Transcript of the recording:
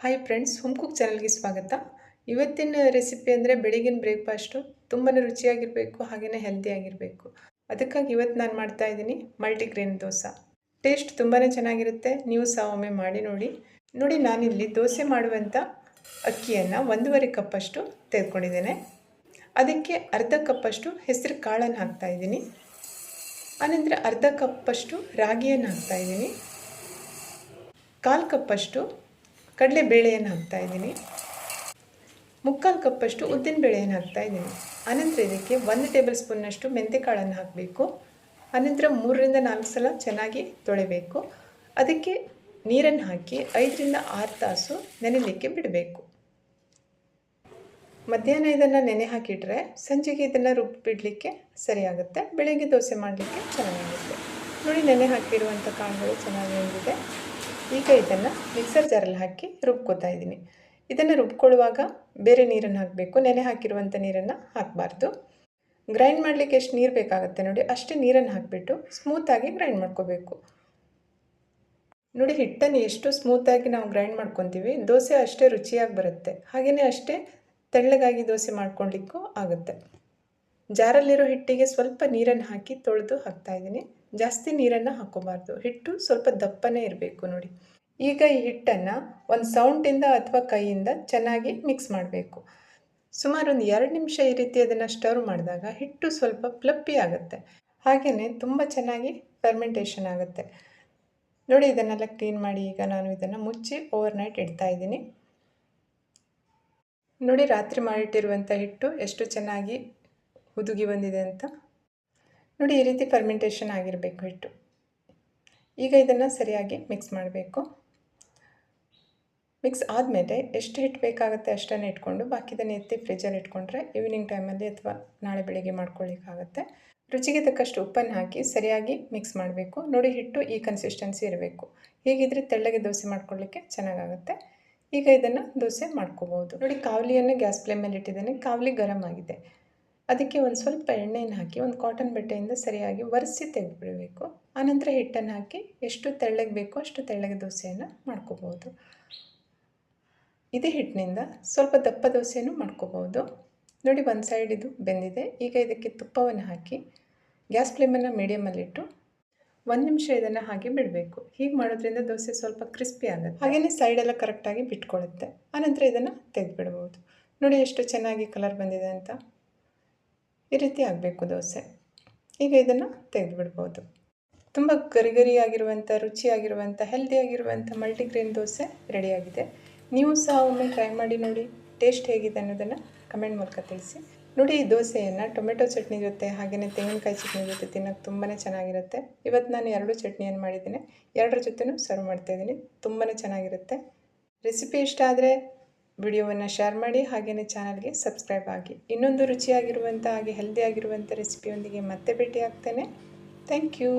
Hi friends, home cook ಚಾನಲ್ಗೆ ಸ್ವಾಗತ. ಇವತ್ತಿನ ರೆಸಿಪಿ ಅಂದರೆ ಬೆಳಗಿನ ಬ್ರೇಕ್ಫಾಸ್ಟು ತುಂಬಾ ರುಚಿಯಾಗಿರಬೇಕು, ಹಾಗೆಯೇ ಹೆಲ್ದಿ ಆಗಿರಬೇಕು. ಅದಕ್ಕಾಗಿ ಇವತ್ತು ನಾನು ಮಾಡ್ತಾ ಇದ್ದೀನಿ ಮಲ್ಟಿಗ್ರೇನ್ ದೋಸೆ. ಟೇಸ್ಟ್ ತುಂಬಾ ಚೆನ್ನಾಗಿರುತ್ತೆ. ನೀವು ಸಹ ಒಮ್ಮೆ ಮಾಡಿ ನೋಡಿ. ನಾನಿಲ್ಲಿ ದೋಸೆ ಮಾಡುವಂಥ ಅಕ್ಕಿಯನ್ನು 1.5 ಕಪ್ಪಷ್ಟು ತೆಗೆದುಕೊಂಡಿದ್ದೇನೆ. ಅದಕ್ಕೆ ಅರ್ಧ ಕಪ್ಪಷ್ಟು ಹೆಸರು ಕಾಳನ್ನು ಹಾಕ್ತಾಯಿದ್ದೀನಿ. ಆನಂತರ ಅರ್ಧ ಕಪ್ಪಷ್ಟು ರಾಗಿಯನ್ನು ಹಾಕ್ತಾಯಿದ್ದೀನಿ. 1/4 ಕಪ್ಪಷ್ಟು ಕಡಲೆಬೇಳೆಯನ್ನು ಹಾಕ್ತಾಯಿದ್ದೀನಿ. 3/4 ಕಪ್ಪಷ್ಟು ಉದ್ದಿನಬೇಳೆಯನ್ನು ಹಾಕ್ತಾಯಿದ್ದೀನಿ. ಆನಂತರ ಇದಕ್ಕೆ 1 ಟೇಬಲ್ ಸ್ಪೂನ್ನಷ್ಟು ಮೆಂತೆಕಾಳನ್ನು ಹಾಕಬೇಕು. ಆನಂತರ 3ರಿಂದ 4 ಸಲ ಚೆನ್ನಾಗಿ ತೊಳೆಬೇಕು. ಅದಕ್ಕೆ ನೀರನ್ನು ಹಾಕಿ 5ರಿಂದ 6 ತಾಸು ನೆನೆಯಲಿಕ್ಕೆ ಬಿಡಬೇಕು. ಮಧ್ಯಾಹ್ನ ಇದನ್ನು ನೆನೆ ಹಾಕಿಟ್ರೆ ಸಂಜೆಗೆ ಇದನ್ನು ರುಬ್ಬಿಡಲಿಕ್ಕೆ ಸರಿಯಾಗುತ್ತೆ. ಬೆಳಗ್ಗೆ ದೋಸೆ ಮಾಡಲಿಕ್ಕೆ ಚೆನ್ನಾಗಿರುತ್ತೆ. ನೋಡಿ, ನೆನೆ ಹಾಕಿರುವಂಥ ಕಾಳುಗಳು ಚೆನ್ನಾಗಿ ಬೆಂದಿದೆ. ಈಗ ಇದನ್ನು ಮಿಕ್ಸರ್ ಜಾರಲ್ಲಿ ಹಾಕಿ ರುಬ್ಕೋತಾ ಇದ್ದೀನಿ. ಇದನ್ನು ರುಬ್ಕೊಳ್ಳುವಾಗ ಬೇರೆ ನೀರನ್ನು ಹಾಕಬೇಕು. ನೆನೆ ಹಾಕಿರುವಂಥ ನೀರನ್ನು ಹಾಕಬಾರ್ದು. ಗ್ರೈಂಡ್ ಮಾಡಲಿಕ್ಕೆ ಎಷ್ಟು ನೀರು ಬೇಕಾಗುತ್ತೆ ನೋಡಿ, ಅಷ್ಟೇ ನೀರನ್ನು ಹಾಕಿಬಿಟ್ಟು ಸ್ಮೂತಾಗಿ ಗ್ರೈಂಡ್ ಮಾಡ್ಕೋಬೇಕು. ನೋಡಿ, ಹಿಟ್ಟನ್ನು ಎಷ್ಟು ಸ್ಮೂತಾಗಿ ನಾವು ಗ್ರೈಂಡ್ ಮಾಡ್ಕೊತೀವಿ, ದೋಸೆ ಅಷ್ಟೇ ರುಚಿಯಾಗಿ ಬರುತ್ತೆ. ಹಾಗೆಯೇ ಅಷ್ಟೇ ತೆಳ್ಳಗಾಗಿ ದೋಸೆ ಮಾಡ್ಕೊಳ್ಲಿಕ್ಕೂ ಆಗುತ್ತೆ. ಜಾರಲ್ಲಿರೋ ಹಿಟ್ಟಿಗೆ ಸ್ವಲ್ಪ ನೀರನ್ನು ಹಾಕಿ ತೊಳೆದು ಹಾಕ್ತಾಯಿದ್ದೀನಿ. ಜಾಸ್ತಿ ನೀರನ್ನು ಹಾಕೋಬಾರ್ದು. ಹಿಟ್ಟು ಸ್ವಲ್ಪ ದಪ್ಪನೇ ಇರಬೇಕು ನೋಡಿ. ಈಗ ಈ ಹಿಟ್ಟನ್ನು ಒಂದು ಸೌಂಟಿಂದ ಅಥವಾ ಕೈಯಿಂದ ಚೆನ್ನಾಗಿ ಮಿಕ್ಸ್ ಮಾಡಬೇಕು. ಸುಮಾರು ಒಂದು 2 ನಿಮಿಷ ಈ ರೀತಿ ಅದನ್ನು ಸ್ಟರ್ ಮಾಡಿದಾಗ ಹಿಟ್ಟು ಸ್ವಲ್ಪ ಫ್ಲಪ್ಪಿ ಆಗುತ್ತೆ. ಹಾಗೆಯೇ ತುಂಬ ಚೆನ್ನಾಗಿ ಫರ್ಮೆಂಟೇಷನ್ ಆಗುತ್ತೆ. ನೋಡಿ, ಇದನ್ನೆಲ್ಲ ಕ್ಲೀನ್ ಮಾಡಿ ಈಗ ನಾನು ಇದನ್ನು ಮುಚ್ಚಿ ಓವರ್ನೈಟ್ ಇಡ್ತಾಯಿದ್ದೀನಿ. ನೋಡಿ, ರಾತ್ರಿ ಮಾಡಿಟ್ಟಿರುವಂಥ ಹಿಟ್ಟು ಎಷ್ಟು ಚೆನ್ನಾಗಿ ಹುದುಗಿ ಬಂದಿದೆ ಅಂತ. ನೋಡಿ, ಈ ರೀತಿ ಫರ್ಮೆಂಟೇಷನ್ ಆಗಿರಬೇಕು ಹಿಟ್ಟು. ಈಗ ಇದನ್ನು ಸರಿಯಾಗಿ ಮಿಕ್ಸ್ ಮಾಡಬೇಕು. ಮಿಕ್ಸ್ ಆದಮೇಲೆ ಎಷ್ಟು ಹಿಟ್ಟು ಬೇಕಾಗುತ್ತೆ ಅಷ್ಟನ್ನು ಇಟ್ಕೊಂಡು ಬಾಕಿದನ್ನು ಎತ್ತಿ ಫ್ರಿಜ್ಜಲ್ಲಿ ಇಟ್ಕೊಂಡ್ರೆ ಈವ್ನಿಂಗ್ ಟೈಮಲ್ಲಿ ಅಥವಾ ನಾಳೆ ಬೆಳಿಗ್ಗೆ ಮಾಡ್ಕೊಳ್ಳಿಕ್ಕಾಗುತ್ತೆ. ರುಚಿಗೆ ತಕ್ಕಷ್ಟು ಉಪ್ಪನ್ನು ಹಾಕಿ ಸರಿಯಾಗಿ ಮಿಕ್ಸ್ ಮಾಡಬೇಕು. ನೋಡಿ, ಹಿಟ್ಟು ಈ ಕನ್ಸಿಸ್ಟೆನ್ಸಿ ಇರಬೇಕು. ಹೀಗಿದ್ರೆ ತೆಳ್ಳಗೆ ದೋಸೆ ಮಾಡ್ಕೊಳ್ಳಿಕ್ಕೆ ಚೆನ್ನಾಗಾಗುತ್ತೆ. ಈಗ ಇದನ್ನು ದೋಸೆ ಮಾಡ್ಕೋಬೋದು. ನೋಡಿ, ಕಾವಲಿಯನ್ನು ಗ್ಯಾಸ್ ಫ್ಲೇಮ್ ಮೇಲೆ ಇಟ್ಟಿದ್ದೇನೆ. ಕಾವಲಿ ಗರಂ ಆಗಿದೆ. ಅದಕ್ಕೆ ಒಂದು ಸ್ವಲ್ಪ ಎಣ್ಣೆಯನ್ನು ಹಾಕಿ ಒಂದು ಕಾಟನ್ ಬಟ್ಟೆಯಿಂದ ಸರಿಯಾಗಿ ಒರೆಸಿ ತೆಗೆದುಬಿಡಬೇಕು. ಆನಂತರ ಹಿಟ್ಟನ್ನು ಹಾಕಿ ಎಷ್ಟು ತೆಳ್ಳಗೆ ಬೇಕೋ ಅಷ್ಟು ತೆಳ್ಳಗೆ ದೋಸೆಯನ್ನು ಮಾಡ್ಕೋಬೋದು. ಇದೇ ಹಿಟ್ಟಿನಿಂದ ಸ್ವಲ್ಪ ದಪ್ಪ ದೋಸೆಯನ್ನು ಮಾಡ್ಕೋಬೋದು. ನೋಡಿ, ಒಂದು ಸೈಡ್ ಇದು ಬೆಂದಿದೆ. ಈಗ ಇದಕ್ಕೆ ತುಪ್ಪವನ್ನು ಹಾಕಿ ಗ್ಯಾಸ್ ಫ್ಲೇಮನ್ನು ಮೀಡಿಯಮಲ್ಲಿಟ್ಟು 1 ನಿಮಿಷ ಇದನ್ನು ಹಾಗೆ ಬಿಡಬೇಕು. ಹೀಗೆ ಮಾಡೋದ್ರಿಂದ ದೋಸೆ ಸ್ವಲ್ಪ ಕ್ರಿಸ್ಪಿ ಆಗುತ್ತೆ. ಹಾಗೆಯೇ ಸೈಡೆಲ್ಲ ಕರೆಕ್ಟಾಗಿ ಬಿಟ್ಕೊಳ್ಳುತ್ತೆ. ಆನಂತರ ಇದನ್ನು ತೆಗೆದುಬಿಡ್ಬೋದು. ನೋಡಿ, ಎಷ್ಟು ಚೆನ್ನಾಗಿ ಕಲರ್ ಬಂದಿದೆ ಅಂತ. ಈ ರೀತಿ ಆಗಬೇಕು ದೋಸೆ. ಈಗ ಇದನ್ನು ತೆಗೆದುಬಿಡ್ಬೋದು. ತುಂಬ ಗರಿಗರಿಯಾಗಿರುವಂಥ, ರುಚಿಯಾಗಿರುವಂಥ, ಹೆಲ್ದಿಯಾಗಿರುವಂಥ ಮಲ್ಟಿಗ್ರೇನ್ ದೋಸೆ ರೆಡಿಯಾಗಿದೆ. ನೀವು ಸಹ ಒಮ್ಮೆ ಟ್ರೈ ಮಾಡಿ ನೋಡಿ. ಟೇಸ್ಟ್ ಹೇಗಿದೆ ಅನ್ನೋದನ್ನು ಕಮೆಂಟ್ ಮೂಲಕ ತಿಳಿಸಿ. ನೋಡಿ, ಈ ದೋಸೆಯನ್ನು ಟೊಮೆಟೊ ಚಟ್ನಿ ಜೊತೆ ಹಾಗೆಯೇ ತೆಂಗಿನಕಾಯಿ ಚಟ್ನಿ ಜೊತೆ ತಿನ್ನೋಕ್ಕೆ ತುಂಬಾ ಚೆನ್ನಾಗಿರುತ್ತೆ. ಇವತ್ತು ನಾನು 2 ಚಟ್ನಿಯನ್ನು ಮಾಡಿದ್ದೀನಿ. 2ರ ಜೊತೆನೂ ಸರ್ವ್ ಮಾಡ್ತಾಯಿದ್ದೀನಿ. ತುಂಬಾ ಚೆನ್ನಾಗಿರುತ್ತೆ. ರೆಸಿಪಿ ಇಷ್ಟ ಆದರೆ ವಿಡಿಯೋವನ್ನು ಶೇರ್ ಮಾಡಿ, ಹಾಗೆಯೇ ಚಾನಲ್ಗೆ ಸಬ್ಸ್ಕ್ರೈಬ್ ಆಗಿ. ಇನ್ನೊಂದು ರುಚಿಯಾಗಿರುವಂಥ ಹಾಗೆ ಹೆಲ್ದಿಯಾಗಿರುವಂಥ ರೆಸಿಪಿಯೊಂದಿಗೆ ಮತ್ತೆ ಭೇಟಿ ಆಗ್ತೇನೆ. Thank you.